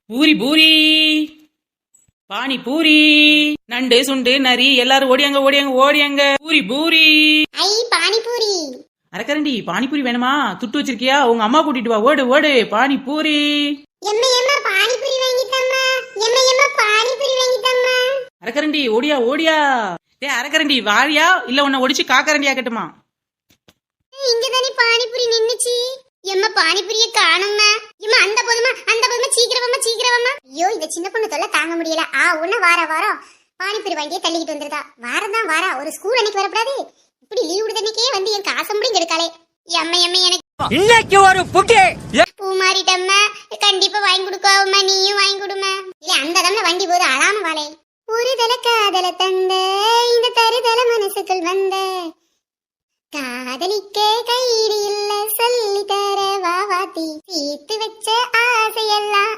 பூரி பூரி பானி பூரி நண்டு சுண்டு நரி எல்லாரும் ஓடியாங்க ஓடியாங்க ஓடியாங்க பூரி பூரி ஐ பானிபூரி. அரக்கரண்டி பானிபூரி வேணுமா? துட்டு வச்சிருக்கியா? உங்க அம்மா கூட்டிட்டு வா. ஓடு ஓடு பானி பூரி. எம்மா பானிபூரி வாங்கி தம்மா. எம்மா பானிபூரி வாங்கி தம்மா. அரக்கரண்டி ஓடியா ஓடியா. டேய் அரக்கரண்டி வாரியா இல்ல உன்னை ஒடிச்சு காக்கரண்டி ஆக்கட்டுமா? இங்க தானே பானிபூரி நின்னுச்சு. எம்மா பானிபூரிய காணோம்மா. எம்மா அந்த போதுமா சீக்கிரமா. ஐயோ இந்த சின்ன பொண்ணு தொல்லை தாங்க முடியல. ஒண்ணு வாரம் பானிபூரி வாங்கியே தள்ளிக்கிட்டு வந்துருதா. வாரா ஒரு ஸ்கூல் அன்னைக்கு வரக்கூடாது. இப்படி லீவ் விடுதன்னைக்கே வந்து என் காசை முடியும் கெடுக்காளே. எம்மா எனக்கு இன்னைக்கு ஒரு புட்டி பூ மாறிட்டம்மா. கண்டிப்பா வாங்கி கொடுக்காவம்மா. நீயும் வாங்கி கொடுமா. இல்ல அந்த தம்ல வண்டி போது அழாம வாளே. ஒரு தல காதல தந்த இந்த தருதல மனசுக்குள் வந்த காதலிக்க கைடு இல்ல சொல்லி தர வாவாத்தி தீர்த்து வச்ச ஆசையெல்லாம்